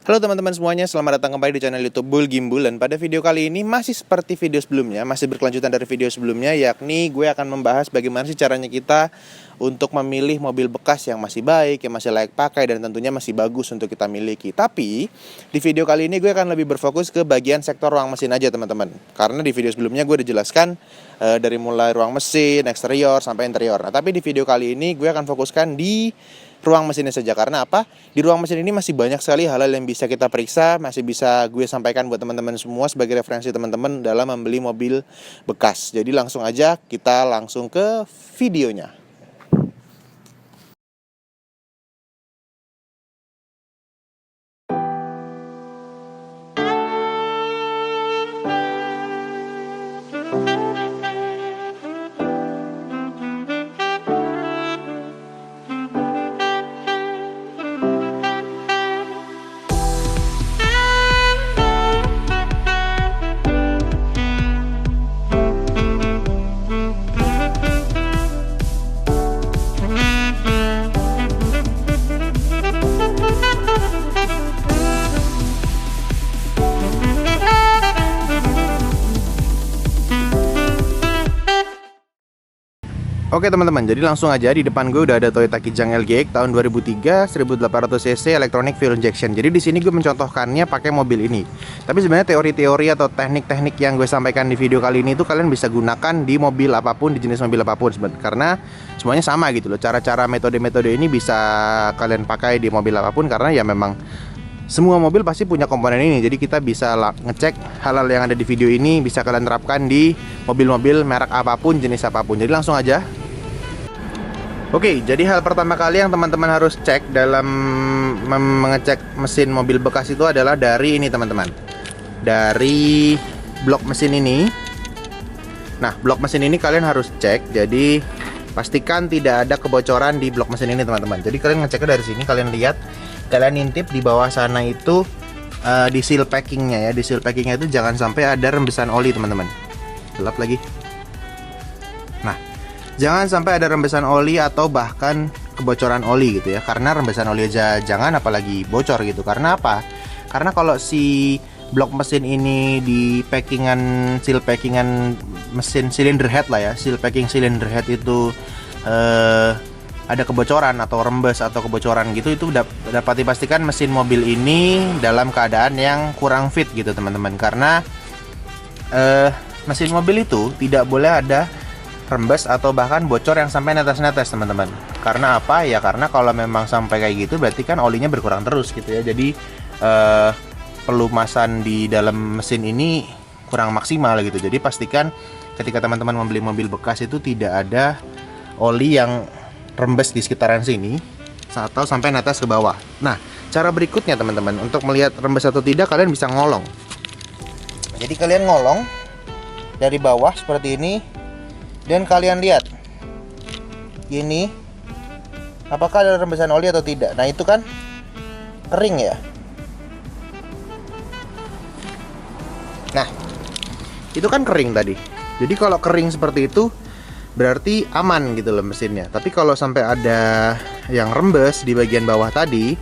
Halo teman-teman semuanya, selamat datang kembali di channel YouTube Bull Gimbal. Dan pada video kali ini masih seperti video sebelumnya, masih berkelanjutan dari video sebelumnya, yakni gue akan membahas bagaimana sih caranya kita untuk memilih mobil bekas yang masih baik, yang masih layak pakai, dan tentunya masih bagus untuk kita miliki. Tapi di video kali ini gue akan lebih berfokus ke bagian sektor ruang mesin aja teman-teman. Karena di video sebelumnya gue udah jelaskan dari mulai ruang mesin, eksterior, sampai interior. Nah, tapi di video kali ini gue akan fokuskan di ruang mesinnya saja. Karena apa? Di ruang mesin ini masih banyak sekali hal-hal yang bisa kita periksa, masih bisa gue sampaikan buat teman-teman semua sebagai referensi teman-teman dalam membeli mobil bekas. Jadi langsung aja kita langsung ke videonya. Oke teman-teman, jadi langsung aja di depan gue udah ada Toyota Kijang LGX tahun 2003 1800cc electronic fuel injection. Jadi di sini gue mencontohkannya pakai mobil ini. Tapi sebenarnya teori-teori atau teknik-teknik yang gue sampaikan di video kali ini itu kalian bisa gunakan di mobil apapun, di jenis mobil apapun karena semuanya sama gitu loh. Cara-cara metode-metode ini bisa kalian pakai di mobil apapun karena ya memang semua mobil pasti punya komponen ini. Jadi kita bisa ngecek hal-hal yang ada di video ini bisa kalian terapkan di mobil-mobil merek apapun, jenis apapun. Jadi langsung aja. Oke, jadi hal pertama kali yang teman-teman harus cek dalam mengecek mesin mobil bekas itu adalah dari ini teman-teman. Dari blok mesin ini. Nah, blok mesin ini kalian harus cek. Jadi pastikan tidak ada kebocoran di blok mesin ini teman-teman. Jadi kalian ngeceknya dari sini, kalian lihat, kalian intip di bawah sana itu di seal packingnya ya. Di seal packingnya itu jangan sampai ada rembesan oli teman-teman. Gelap lagi. Nah, jangan sampai ada rembesan oli atau bahkan kebocoran oli gitu ya. Karena rembesan oli aja jangan, apalagi bocor gitu. Karena apa? Karena kalau si blok mesin ini di seal packingan mesin cylinder head lah ya, seal packing cylinder head itu ada kebocoran atau rembes atau kebocoran gitu, itu dapat dipastikan mesin mobil ini dalam keadaan yang kurang fit gitu teman-teman. Karena mesin mobil itu tidak boleh ada rembes atau bahkan bocor yang sampai netes-netes teman-teman. Karena apa? Ya karena kalau memang sampai kayak gitu berarti kan olinya berkurang terus gitu ya. Jadi pelumasan di dalam mesin ini kurang maksimal gitu. Jadi pastikan ketika teman-teman membeli mobil bekas itu tidak ada oli yang rembes di sekitaran sini atau sampai netes ke bawah. Nah, cara berikutnya teman-teman untuk melihat rembes atau tidak, kalian bisa ngolong. Jadi kalian ngolong dari bawah seperti ini. Dan kalian lihat ini apakah ada rembesan oli atau tidak. Nah itu kan kering ya. Nah itu kan kering tadi. Jadi kalau kering seperti itu berarti aman gitu loh mesinnya. Tapi kalau sampai ada yang rembes di bagian bawah tadi,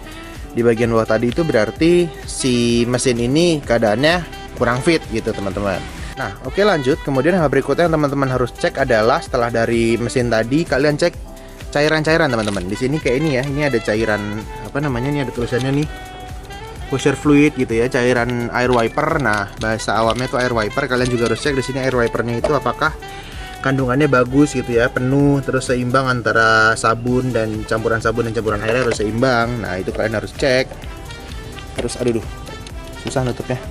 itu berarti si mesin ini keadaannya kurang fit gitu teman-teman. Nah, oke lanjut. Kemudian hal berikutnya yang teman-teman harus cek adalah setelah dari mesin tadi, kalian cek cairan-cairan teman-teman. Di sini kayak ini ya, ini ada cairan apa namanya, ini ada tulisannya nih, washer fluid gitu ya, cairan air wiper. Nah, bahasa awamnya itu air wiper. Kalian juga harus cek di sini air wipernya itu apakah kandungannya bagus gitu ya, penuh, terus seimbang antara sabun dan campuran airnya harus seimbang. Nah, itu kalian harus cek. Terus aduh, susah nutupnya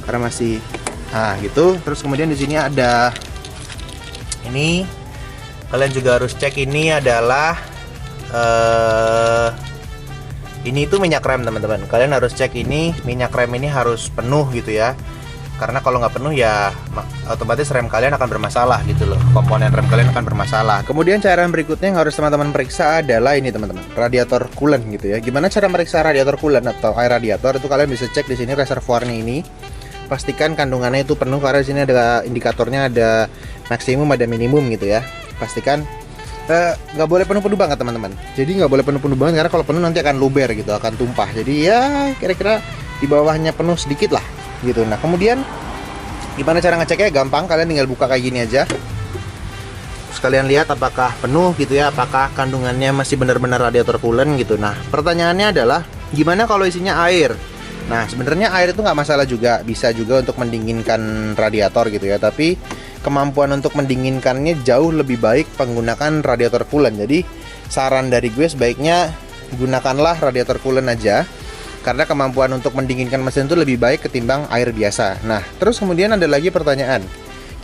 karena masih. Nah gitu. Terus kemudian di sini ada ini, kalian juga harus cek. Ini adalah ini itu minyak rem teman-teman. Kalian harus cek ini minyak rem ini harus penuh gitu ya. Karena kalau nggak penuh ya otomatis rem kalian akan bermasalah gitu loh. Komponen rem kalian akan bermasalah. Kemudian cairan berikutnya yang harus teman-teman periksa adalah ini teman-teman, radiator coolant gitu ya. Gimana cara meriksa radiator coolant atau air radiator? Itu kalian bisa cek di sini reservoirnya ini. Pastikan kandungannya itu penuh karena di sini ada indikatornya, ada maksimum ada minimum gitu ya. Pastikan nggak boleh penuh-penuh banget teman-teman. Jadi nggak boleh penuh-penuh banget karena kalau penuh nanti akan luber gitu, akan tumpah. Jadi ya kira-kira di bawahnya penuh sedikit lah gitu. Nah kemudian gimana cara ngeceknya? Gampang, kalian tinggal buka kayak gini aja. Terus kalian lihat apakah penuh gitu ya, apakah kandungannya masih benar-benar radiator coolant gitu. Nah pertanyaannya adalah gimana kalau isinya air? Nah sebenarnya air itu nggak masalah juga, bisa juga untuk mendinginkan radiator gitu ya. Tapi kemampuan untuk mendinginkannya jauh lebih baik menggunakan radiator coolant. Jadi saran dari gue sebaiknya gunakanlah radiator coolant aja, karena kemampuan untuk mendinginkan mesin itu lebih baik ketimbang air biasa. Nah terus kemudian ada lagi pertanyaan,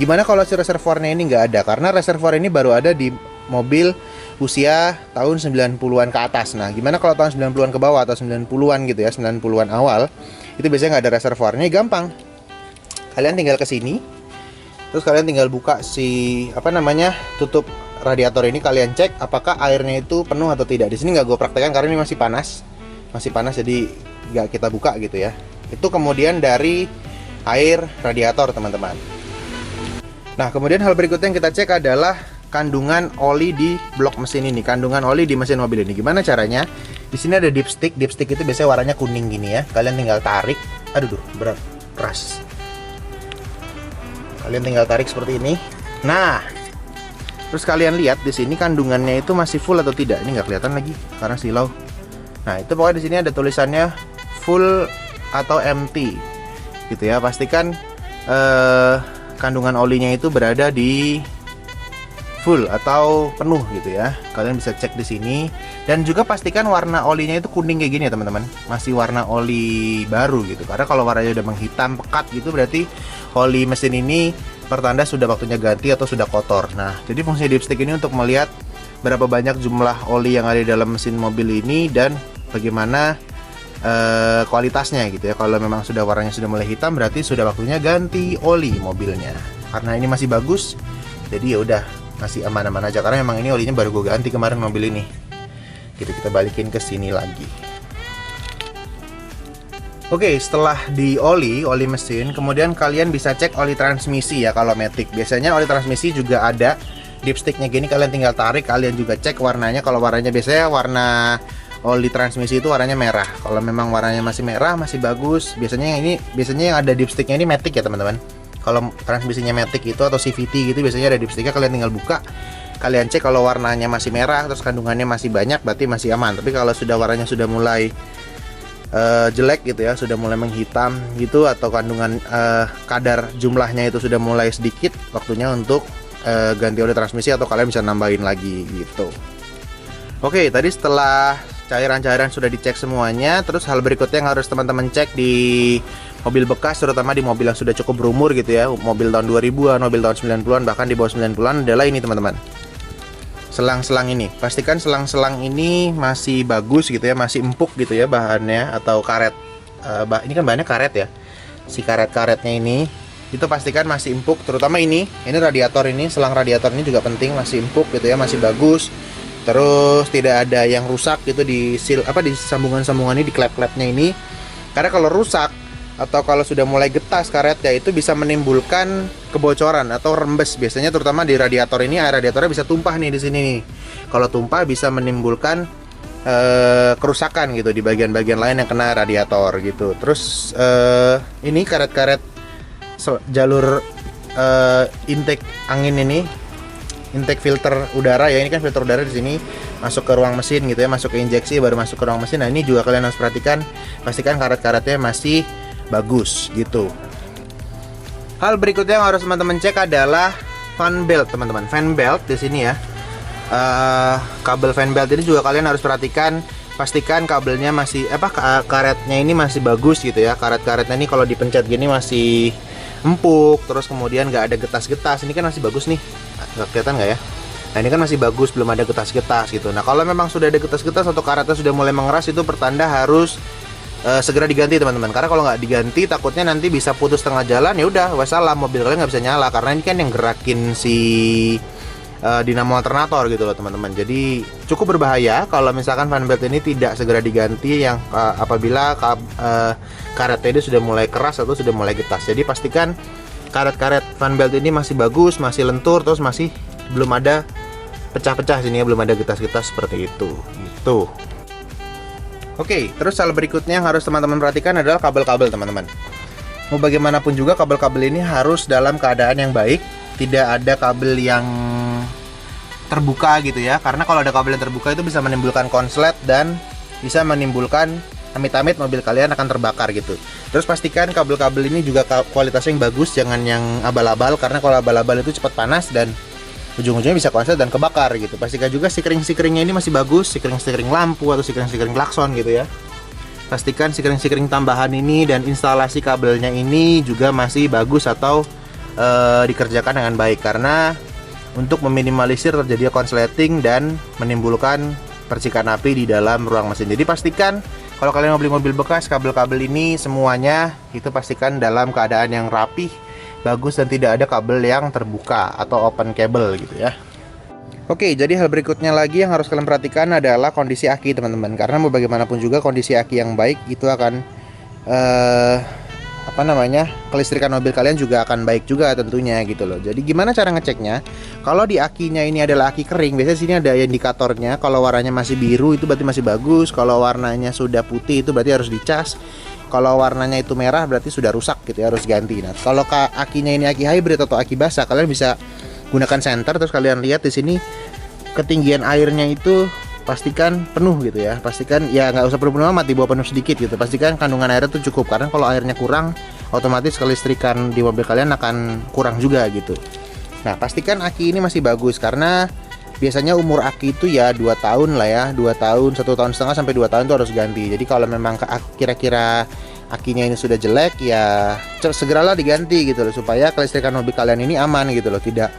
gimana kalau si reservoirnya ini nggak ada? Karena reservoir ini baru ada di mobil usia tahun 90-an ke atas. Nah gimana kalau tahun 90-an ke bawah atau 90-an gitu ya, 90-an awal, itu biasanya nggak ada reservoirnya. Gampang, kalian tinggal ke sini, terus kalian tinggal buka si tutup radiator ini, kalian cek apakah airnya itu penuh atau tidak. Di sini nggak gue praktekkan karena ini masih panas jadi nggak kita buka gitu ya. Itu kemudian dari air radiator teman-teman. Nah kemudian hal berikutnya yang kita cek adalah kandungan oli di blok mesin ini, kandungan oli di mesin mobil ini. Gimana caranya? Di sini ada dipstick. Dipstick itu biasanya warnanya kuning gini ya. Kalian tinggal tarik. Aduh, berat, keras. Kalian tinggal tarik seperti ini. Nah, terus kalian lihat di sini kandungannya itu masih full atau tidak. Ini nggak kelihatan lagi karena silau. Nah, itu pokoknya di sini ada tulisannya full atau empty, gitu ya. Pastikan kandungan olinya itu berada di full atau penuh gitu ya. Kalian bisa cek di sini dan juga pastikan warna olinya itu kuning kayak gini ya teman-teman. Masih warna oli baru gitu. Karena kalau warnanya udah menghitam pekat gitu berarti oli mesin ini pertanda sudah waktunya ganti atau sudah kotor. Nah, jadi fungsi dipstick ini untuk melihat berapa banyak jumlah oli yang ada di dalam mesin mobil ini dan bagaimana kualitasnya gitu ya. Kalau memang sudah warnanya sudah mulai hitam berarti sudah waktunya ganti oli mobilnya. Karena ini masih bagus, jadi ya udah masih aman-aman aja karena memang ini olinya baru gue ganti kemarin mobil ini. Gitu, kita balikin ke sini lagi. Oke, setelah di oli mesin, kemudian kalian bisa cek oli transmisi ya kalau Matic. Biasanya oli transmisi juga ada dipsticknya gini, kalian tinggal tarik, kalian juga cek warnanya. Kalau warnanya biasanya warna oli transmisi itu warnanya merah. Kalau memang warnanya masih merah, masih bagus. Biasanya yang ada dipsticknya ini Matic ya teman-teman. Kalau transmisinya Matic itu atau CVT gitu biasanya ada dipsticknya, kalian tinggal buka, kalian cek kalau warnanya masih merah terus kandungannya masih banyak berarti masih aman. Tapi kalau sudah warnanya sudah mulai jelek gitu ya, sudah mulai menghitam gitu atau kandungan kadar jumlahnya itu sudah mulai sedikit, waktunya untuk ganti oli transmisi atau kalian bisa nambahin lagi gitu. Oke, tadi setelah cairan-cairan sudah dicek semuanya, terus hal berikutnya yang harus teman-teman cek di mobil bekas, terutama di mobil yang sudah cukup berumur gitu ya, mobil tahun 2000-an, mobil tahun 90-an, bahkan di bawah 90-an adalah ini teman-teman, selang-selang ini. Pastikan selang-selang ini masih bagus gitu ya, masih empuk gitu ya bahannya atau karet. Ini kan bahannya karet ya, si karet-karetnya ini itu pastikan masih empuk, terutama ini radiator ini, selang radiator ini juga penting, masih empuk gitu ya, masih bagus. Terus tidak ada yang rusak gitu di di sambungan-sambungan ini, di klep-klepnya ini. Karena kalau rusak atau kalau sudah mulai getas karetnya itu bisa menimbulkan kebocoran atau rembes. Biasanya terutama di radiator ini, air radiatornya bisa tumpah nih di sini nih. Kalau tumpah bisa menimbulkan kerusakan gitu di bagian-bagian lain yang kena radiator gitu. Terus ini karet-karet jalur intake angin ini, intake filter udara ya, ini kan filter udara di sini masuk ke ruang mesin gitu ya, masuk ke injeksi baru masuk ke ruang mesin. Nah ini juga kalian harus perhatikan, pastikan karet-karetnya masih bagus gitu. Hal berikutnya yang harus teman-teman cek adalah fan belt teman-teman. Fan belt di sini ya, kabel fan belt ini juga kalian harus perhatikan, pastikan kabelnya masih karetnya ini masih bagus gitu ya. Karet-karetnya ini kalau dipencet gini masih empuk, terus kemudian nggak ada getas-getas. Ini kan masih bagus nih, nggak kelihatan nggak ya? Nah ini kan masih bagus, belum ada getas-getas gitu. Nah kalau memang sudah ada getas-getas atau karetnya sudah mulai mengeras, itu pertanda harus segera diganti teman-teman. Karena kalau nggak diganti takutnya nanti bisa putus tengah jalan, ya udah wassalam, mobil kalian nggak bisa nyala. Karena ini kan yang gerakin si dinamo alternator gitu loh teman-teman. Jadi cukup berbahaya kalau misalkan fan belt ini tidak segera diganti yang apabila karetnya ini sudah mulai keras atau sudah mulai getas. Jadi pastikan karet-karet fan belt ini masih bagus, masih lentur, terus masih belum ada pecah-pecah sini ya, belum ada getas-getas seperti itu gitu. Oke, terus hal berikutnya yang harus teman-teman perhatikan adalah kabel-kabel teman-teman. Mau bagaimanapun juga kabel-kabel ini harus dalam keadaan yang baik, tidak ada kabel yang terbuka gitu ya, karena kalau ada kabel yang terbuka itu bisa menimbulkan konslet dan bisa menimbulkan amit-amit mobil kalian akan terbakar gitu. Terus pastikan kabel-kabel ini juga kualitasnya yang bagus, jangan yang abal-abal, karena kalau abal-abal itu cepat panas dan ujung-ujungnya bisa konslet dan kebakar gitu. Pastikan juga sikring-sikringnya ini masih bagus, sikring-sikring lampu atau sikring-sikring klakson gitu ya. Pastikan sikring-sikring tambahan ini dan instalasi kabelnya ini juga masih bagus atau dikerjakan dengan baik, karena untuk meminimalisir terjadinya konsleting dan menimbulkan percikan api di dalam ruang mesin. Jadi pastikan kalau kalian mau beli mobil bekas, kabel-kabel ini semuanya itu pastikan dalam keadaan yang rapih, bagus, dan tidak ada kabel yang terbuka atau open cable gitu ya. Oke, jadi hal berikutnya lagi yang harus kalian perhatikan adalah kondisi aki teman-teman, karena mau bagaimanapun juga kondisi aki yang baik itu akan kelistrikan mobil kalian juga akan baik juga tentunya gitu loh. Jadi gimana cara ngeceknya? Kalau di akinya ini adalah aki kering, biasanya sini ada indikatornya. Kalau warnanya masih biru itu berarti masih bagus. Kalau warnanya sudah putih itu berarti harus dicas. Kalau warnanya itu merah berarti sudah rusak gitu ya, harus ganti. Nah, kalau akinya ini aki hybrid atau aki basah, kalian bisa gunakan senter, terus kalian lihat di sini ketinggian airnya itu pastikan penuh gitu ya. Pastikan ya nggak usah penuh amat, dibawa penuh sedikit gitu. Pastikan kandungan airnya itu cukup, karena kalau airnya kurang otomatis kelistrikan di mobil kalian akan kurang juga gitu. Nah, pastikan aki ini masih bagus, karena biasanya umur aki itu ya 2 tahun lah ya, 2 tahun, 1,5 tahun sampai 2 tahun itu harus ganti. Jadi kalau memang kira-kira akinya ini sudah jelek ya segeralah diganti gitu loh, supaya kelistrikan mobil kalian ini aman gitu loh, tidak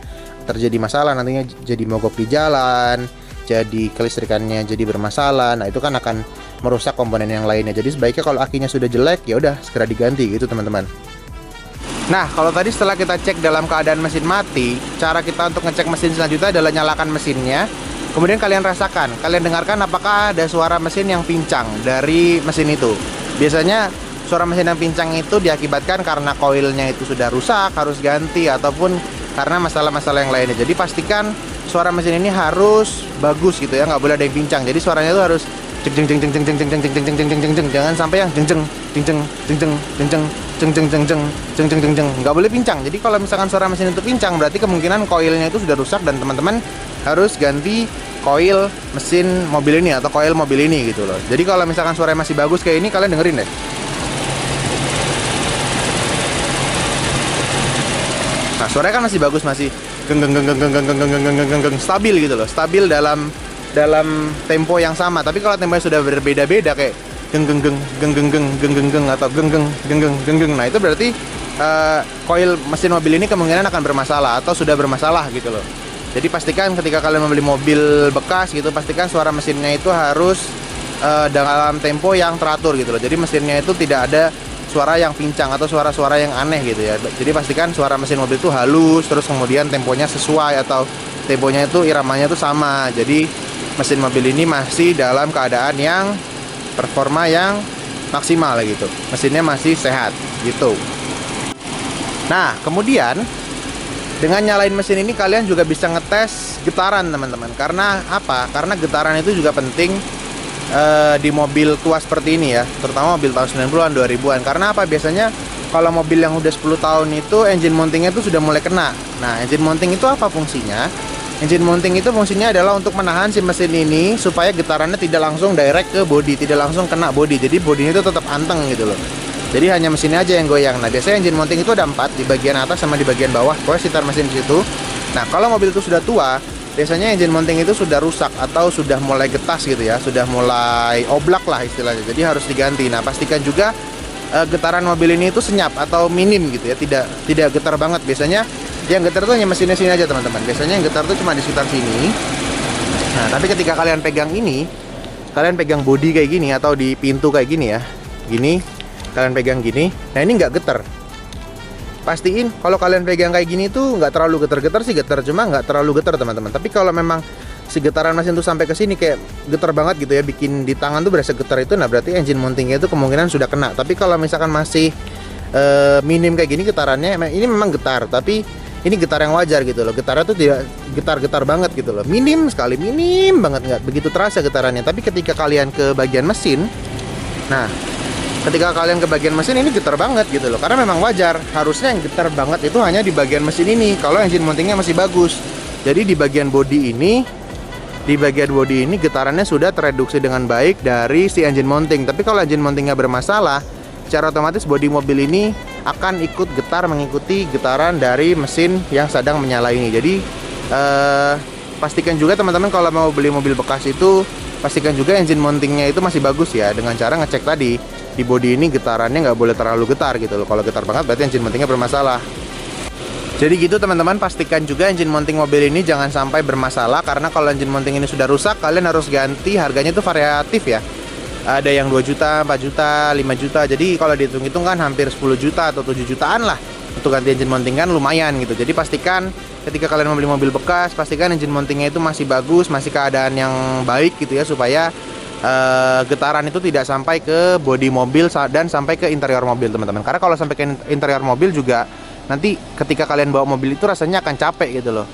terjadi masalah nantinya jadi mogok di jalan, jadi kelistrikannya jadi bermasalah. Nah, itu kan akan merusak komponen yang lainnya. Jadi sebaiknya kalau akinya sudah jelek ya udah segera diganti gitu teman-teman. Nah, kalau tadi setelah kita cek dalam keadaan mesin mati, cara kita untuk ngecek mesin selanjutnya adalah nyalakan mesinnya. Kemudian kalian rasakan, kalian dengarkan apakah ada suara mesin yang pincang dari mesin itu. Biasanya suara mesin yang pincang itu diakibatkan karena koilnya itu sudah rusak, harus ganti, ataupun karena masalah-masalah yang lainnya. Jadi pastikan suara mesin ini harus bagus gitu ya, nggak boleh ada yang pincang. Jadi suaranya itu harus jeng jeng jeng jeng jeng jeng jeng jeng jeng jeng jeng jeng jeng, jangan sampai yang jeng jeng jeng jeng jeng jeng jeng jeng jeng jeng jeng jeng jeng jeng jeng jeng, nggak boleh pincang. Jadi kalau misalkan suara mesin itu pincang berarti kemungkinan koilnya itu sudah rusak dan teman-teman harus ganti koil mesin mobil ini atau koil mobil ini gitu loh. Jadi kalau misalkan suaranya masih bagus kayak ini, kalian dengerin deh. Nah, suaranya kan masih bagus, masih geng geng geng geng geng geng geng geng geng geng, stabil gitu loh, stabil dalam tempo yang sama. Tapi kalau temponya sudah berbeda-beda kayak geng geng geng geng geng geng geng geng geng atau geng geng geng geng geng geng, nah itu berarti koil mesin mobil ini kemungkinan akan bermasalah atau sudah bermasalah gitu loh. Jadi pastikan ketika kalian membeli mobil bekas gitu, pastikan suara mesinnya itu harus dalam tempo yang teratur gitu loh. Jadi mesinnya itu tidak ada suara yang pincang atau suara-suara yang aneh gitu ya. Jadi pastikan suara mesin mobil itu halus, terus kemudian temponya sesuai atau temponya itu iramanya itu sama. Jadi mesin mobil ini masih dalam keadaan yang performa yang maksimal gitu. Mesinnya masih sehat gitu. Nah, kemudian dengan nyalain mesin ini kalian juga bisa ngetes getaran teman-teman. Karena apa? Karena getaran itu juga penting di mobil tua seperti ini ya, terutama mobil tahun 90-an, 2000-an. Karena apa? Biasanya kalau mobil yang udah 10 tahun itu engine mountingnya itu sudah mulai kena. Nah, engine mounting itu apa fungsinya? Engine mounting itu fungsinya adalah untuk menahan si mesin ini supaya getarannya tidak langsung direct ke bodi, tidak langsung kena bodi. Jadi bodinya itu tetap anteng gitu loh. Jadi hanya mesinnya aja yang goyang. Nah, biasanya engine mounting itu ada 4, di bagian atas sama di bagian bawah. Pokoknya sekitar mesin di situ. Nah, kalau mobil itu sudah tua, biasanya engine mounting itu sudah rusak atau sudah mulai getas gitu ya, sudah mulai oblak lah istilahnya. Jadi harus diganti. Nah, pastikan juga getaran mobil ini itu senyap atau minim gitu ya, tidak getar banget. Biasanya yang getar itu hanya mesinnya sini aja teman-teman. Biasanya yang getar itu cuma di sekitar sini. Nah, tapi ketika kalian pegang ini, kalian pegang bodi kayak gini atau di pintu kayak gini ya, gini, kalian pegang gini. Nah, ini nggak getar. Pastiin kalau kalian pegang kayak gini tuh nggak terlalu getar-getar sih, getar cuma nggak terlalu getar teman-teman. Tapi kalau memang si getaran mesin tuh sampai ke sini kayak getar banget gitu ya, bikin di tangan tuh berasa getar itu, nah berarti engine mountingnya itu kemungkinan sudah kena. Tapi kalau misalkan masih minim kayak gini getarannya, ini memang getar, tapi ini getar yang wajar gitu loh. Getarnya tuh tidak getar-getar banget gitu loh, minim sekali, minim banget, nggak begitu terasa getarannya. Tapi ketika kalian ke bagian mesin, nah ketika kalian ke bagian mesin ini getar banget gitu loh, karena memang wajar. Harusnya yang getar banget itu hanya di bagian mesin ini kalau engine mountingnya masih bagus. Jadi di bagian bodi ini, getarannya sudah tereduksi dengan baik dari si engine mounting. Tapi kalau engine mountingnya bermasalah, secara otomatis bodi mobil ini akan ikut getar mengikuti getaran dari mesin yang sedang menyala ini. Jadi pastikan juga teman-teman kalau mau beli mobil bekas itu, pastikan juga engine mountingnya itu masih bagus ya, dengan cara ngecek tadi di bodi ini getarannya nggak boleh terlalu getar gitu loh. Kalau getar banget berarti engine mountingnya bermasalah. Jadi gitu teman-teman, pastikan juga engine mounting mobil ini jangan sampai bermasalah, karena kalau engine mounting ini sudah rusak kalian harus ganti. Harganya itu variatif ya, ada yang 2 juta, 4 juta, 5 juta. Jadi kalau dihitung-hitung kan hampir 10 juta atau 7 jutaan lah untuk ganti engine mounting, kan lumayan gitu. Jadi pastikan ketika kalian membeli mobil bekas, pastikan engine mountingnya itu masih bagus, masih keadaan yang baik gitu ya, supaya getaran itu tidak sampai ke bodi mobil dan sampai ke interior mobil teman-teman. Karena kalau sampai ke interior mobil juga, nanti ketika kalian bawa mobil itu rasanya akan capek gitu loh.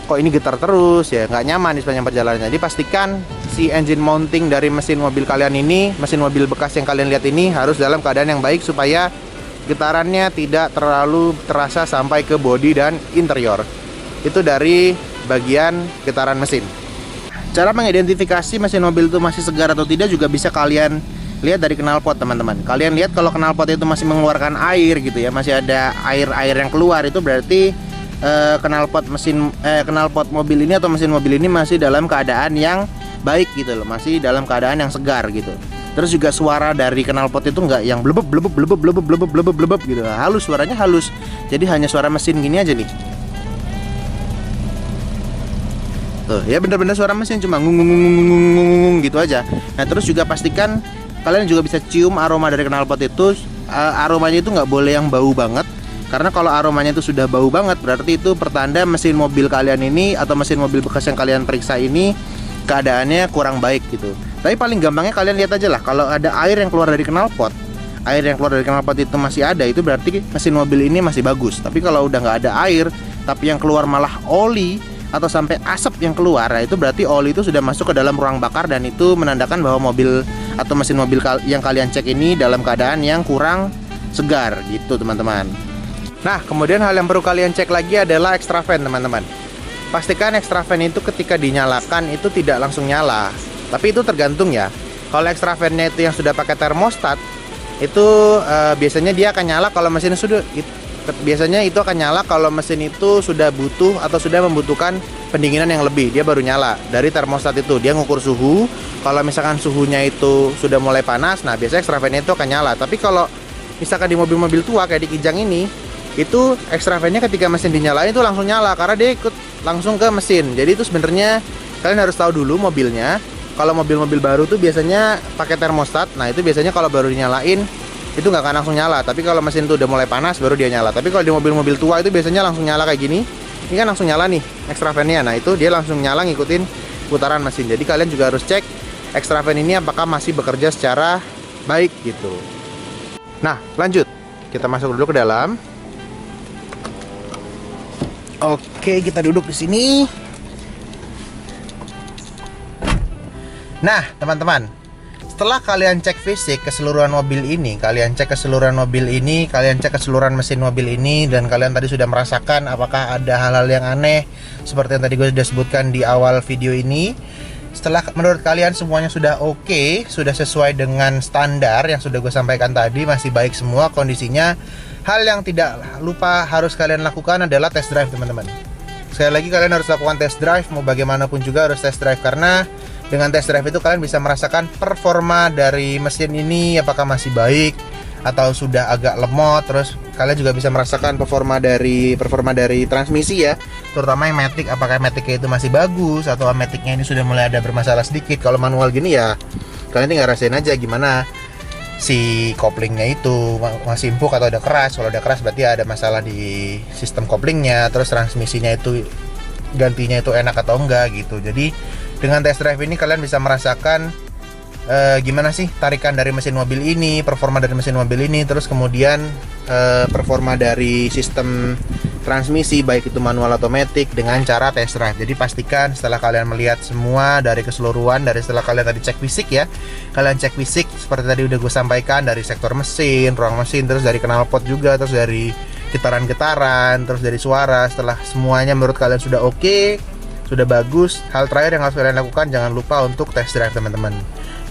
Kok ini getar terus ya, nggak nyaman di sepanjang perjalanan. Jadi pastikan si engine mounting dari mesin mobil kalian ini, mesin mobil bekas yang kalian lihat ini harus dalam keadaan yang baik, supaya getarannya tidak terlalu terasa sampai ke bodi dan interior. Itu dari bagian getaran mesin. Cara mengidentifikasi mesin mobil itu masih segar atau tidak juga bisa kalian lihat dari knalpot teman-teman. Kalian lihat kalau knalpot itu masih mengeluarkan air gitu ya, masih ada air-air yang keluar, itu berarti knalpot mobil ini atau mesin mobil ini masih dalam keadaan yang baik gitu loh, masih dalam keadaan yang segar gitu. Terus juga suara dari knalpot itu nggak yang blebeb blebeb blebeb blebeb blebeb blebeb blebeb gitu, halus, suaranya halus. Jadi hanya suara mesin gini aja nih. Tuh, ya bener-bener suara mesin, cuma ngung gitu aja. Nah terus juga pastikan kalian juga bisa cium aroma dari knalpot itu. Aromanya itu nggak boleh yang bau banget, karena kalau aromanya itu sudah bau banget berarti itu pertanda mesin mobil kalian ini atau mesin mobil bekas yang kalian periksa ini keadaannya kurang baik gitu. Tapi paling gampangnya kalian lihat aja lah, kalau ada air yang keluar dari knalpot, air yang keluar dari knalpot itu masih ada, itu berarti mesin mobil ini masih bagus. Tapi kalau udah nggak ada air tapi yang keluar malah oli atau sampai asap yang keluar, nah itu berarti oli itu sudah masuk ke dalam ruang bakar, dan itu menandakan bahwa mobil atau mesin mobil yang kalian cek ini dalam keadaan yang kurang segar gitu teman-teman. Nah kemudian hal yang perlu kalian cek lagi adalah extra fan teman-teman. Pastikan extra fan itu ketika dinyalakan itu tidak langsung nyala, tapi itu tergantung ya. Kalau extra fan-nya itu yang sudah pakai termostat, itu biasanya dia akan nyala kalau mesin sudah biasanya itu akan nyala kalau mesin itu sudah butuh atau sudah membutuhkan pendinginan yang lebih, dia baru nyala. Dari termostat itu dia ngukur suhu, kalau misalkan suhunya itu sudah mulai panas, nah biasanya extra fan itu akan nyala. Tapi kalau misalkan di mobil-mobil tua kayak di Kijang ini, itu extra fan-nya ketika mesin dinyalain itu langsung nyala, karena dia ikut langsung ke mesin. Jadi itu sebenarnya kalian harus tahu dulu mobilnya. Kalau mobil-mobil baru tuh biasanya pakai termostat, nah itu biasanya kalau baru dinyalain itu nggak akan langsung nyala. Tapi kalau mesin itu udah mulai panas baru dia nyala. Tapi kalau di mobil-mobil tua itu biasanya langsung nyala kayak gini. Ini kan langsung nyala nih extra fan-nya. Nah itu dia langsung nyala ngikutin putaran mesin. Jadi kalian juga harus cek extra fan ini apakah masih bekerja secara baik gitu. Nah lanjut, kita masuk dulu ke dalam. Oke, kita duduk di sini. Nah teman-teman, setelah kalian cek fisik keseluruhan mobil ini, kalian cek keseluruhan mesin mobil ini, dan kalian tadi sudah merasakan apakah ada hal-hal yang aneh seperti yang tadi gue sudah sebutkan di awal video ini. Setelah menurut kalian semuanya sudah oke, sudah sesuai dengan standar yang sudah gue sampaikan tadi, masih baik semua kondisinya, hal yang tidak lupa harus kalian lakukan adalah test drive teman-teman. Sekali lagi kalian harus lakukan test drive, mau bagaimanapun juga harus test drive, karena dengan test drive itu kalian bisa merasakan performa dari mesin ini apakah masih baik atau sudah agak lemot. Terus kalian juga bisa merasakan performa dari transmisi ya, terutama yang matic, apakah maticnya itu masih bagus atau maticnya ini sudah mulai ada bermasalah sedikit. Kalau manual gini ya kalian tinggal rasain aja gimana si koplingnya itu masih empuk atau udah keras. Kalau udah keras berarti ada masalah di sistem koplingnya. Terus transmisinya itu gantinya itu enak atau enggak gitu. Jadi dengan test drive ini kalian bisa merasakan gimana sih tarikan dari mesin mobil ini, performa dari mesin mobil ini, terus kemudian performa dari sistem transmisi, baik itu manual atau matic, dengan cara test drive. Jadi pastikan setelah kalian melihat semua dari keseluruhan, dari setelah kalian tadi cek fisik ya, kalian cek fisik seperti tadi udah gue sampaikan, dari sektor mesin, ruang mesin, terus dari knalpot juga, terus dari getaran-getaran, terus dari suara. Setelah semuanya menurut kalian sudah oke, sudah bagus, hal terakhir yang harus kalian lakukan, jangan lupa untuk test drive teman-teman.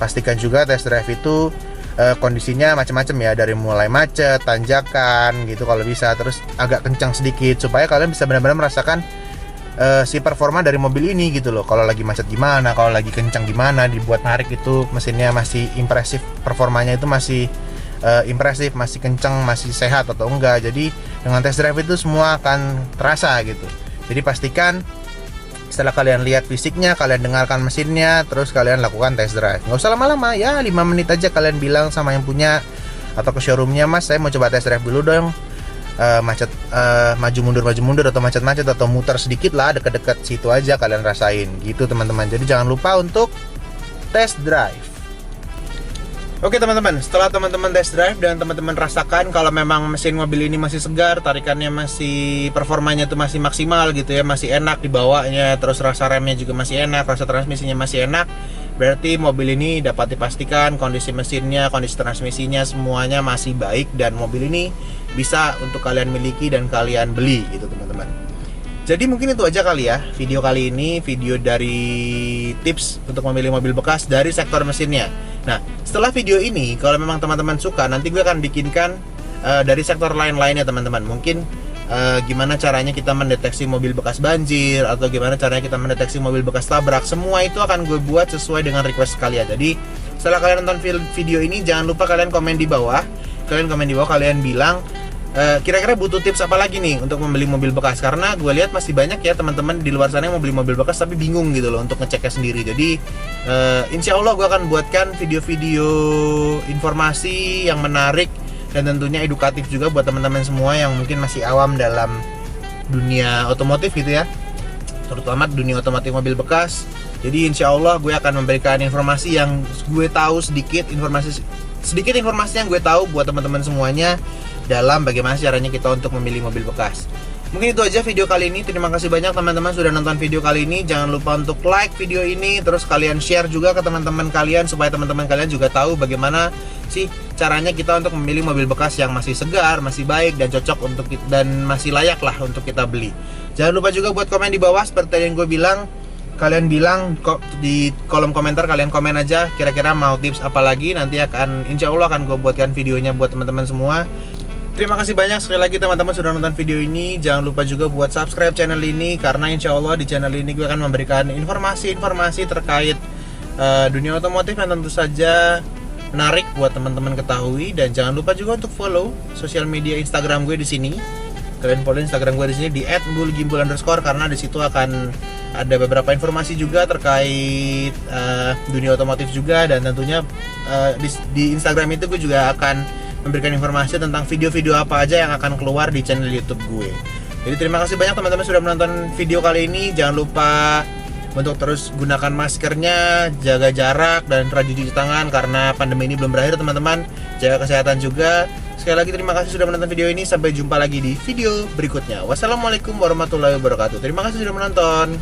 Pastikan juga test drive itu kondisinya macam-macam ya, dari mulai macet, tanjakan gitu kalau bisa, terus agak kencang sedikit supaya kalian bisa benar-benar merasakan si performa dari mobil ini gitu loh. Kalau lagi macet gimana, kalau lagi kencang gimana, dibuat narik itu mesinnya masih impresif, performanya itu masih impresif, masih kencang, masih sehat atau enggak. Jadi dengan test drive itu semua akan terasa gitu. Jadi pastikan setelah kalian lihat fisiknya, kalian dengarkan mesinnya, terus kalian lakukan test drive. Nggak usah lama-lama, ya 5 menit aja kalian bilang sama yang punya atau ke showroomnya, Mas saya mau coba test drive dulu dong. Macet, maju mundur atau macet-macet atau muter sedikit lah, deket-deket situ aja kalian rasain gitu teman-teman. Jadi jangan lupa untuk test drive. Oke teman-teman, setelah teman-teman test drive dan teman-teman rasakan kalau memang mesin mobil ini masih segar, tarikannya masih, performanya itu masih maksimal gitu ya, masih enak dibawanya, terus rasa remnya juga masih enak, rasa transmisinya masih enak, berarti mobil ini dapat dipastikan kondisi mesinnya, kondisi transmisinya semuanya masih baik, dan mobil ini bisa untuk kalian miliki dan kalian beli gitu teman-teman. Jadi mungkin itu aja kali ya video kali ini, video dari tips untuk memilih mobil bekas dari sektor mesinnya. Nah setelah video ini, kalau memang teman-teman suka, nanti gue akan bikinkan dari sektor lain-lainnya teman-teman. Mungkin gimana caranya kita mendeteksi mobil bekas banjir, atau gimana caranya kita mendeteksi mobil bekas tabrak. Semua itu akan gue buat sesuai dengan request kalian. Jadi setelah kalian nonton video ini, jangan lupa kalian komen di bawah. Kalian bilang kira-kira butuh tips apa lagi nih untuk membeli mobil bekas, karena gue lihat masih banyak ya teman-teman di luar sana yang mau beli mobil bekas tapi bingung gitu loh untuk ngeceknya sendiri. Jadi insya Allah gue akan buatkan video-video informasi yang menarik dan tentunya edukatif juga buat teman-teman semua yang mungkin masih awam dalam dunia otomotif gitu ya, terutama dunia otomotif mobil bekas. Jadi insya Allah gue akan memberikan informasi yang gue tahu, sedikit informasi yang gue tahu buat teman-teman semuanya dalam bagaimana caranya kita untuk memilih mobil bekas. Mungkin itu aja video kali ini. Terima kasih banyak teman-teman sudah nonton video kali ini. Jangan lupa untuk like video ini, terus kalian share juga ke teman-teman kalian supaya teman-teman kalian juga tahu bagaimana sih caranya kita untuk memilih mobil bekas yang masih segar, masih baik dan cocok untuk dan masih layak lah untuk kita beli. Jangan lupa juga buat komen di bawah seperti yang gue bilang. Kalian bilang di kolom komentar, kalian komen aja kira-kira mau tips apa lagi. Nanti insya Allah akan gue buatkan videonya buat teman-teman semua. Terima kasih banyak sekali lagi teman-teman sudah nonton video ini. Jangan lupa juga buat subscribe channel ini, karena insya Allah di channel ini gue akan memberikan informasi-informasi terkait dunia otomotif yang tentu saja menarik buat teman-teman ketahui. Dan jangan lupa juga untuk follow sosial media Instagram gue di sini. Kalian follow Instagram gue di sini di @bulgimbul_, karena di situ akan ada beberapa informasi juga terkait dunia otomotif juga. Dan tentunya di Instagram itu gue juga akan memberikan informasi tentang video-video apa aja yang akan keluar di channel YouTube gue. Jadi terima kasih banyak teman-teman sudah menonton video kali ini. Jangan lupa untuk terus gunakan maskernya, jaga jarak, dan rajin cuci tangan karena pandemi ini belum berakhir teman-teman. Jaga kesehatan juga. Sekali lagi terima kasih sudah menonton video ini. Sampai jumpa lagi di video berikutnya. Wassalamualaikum warahmatullahi wabarakatuh. Terima kasih sudah menonton.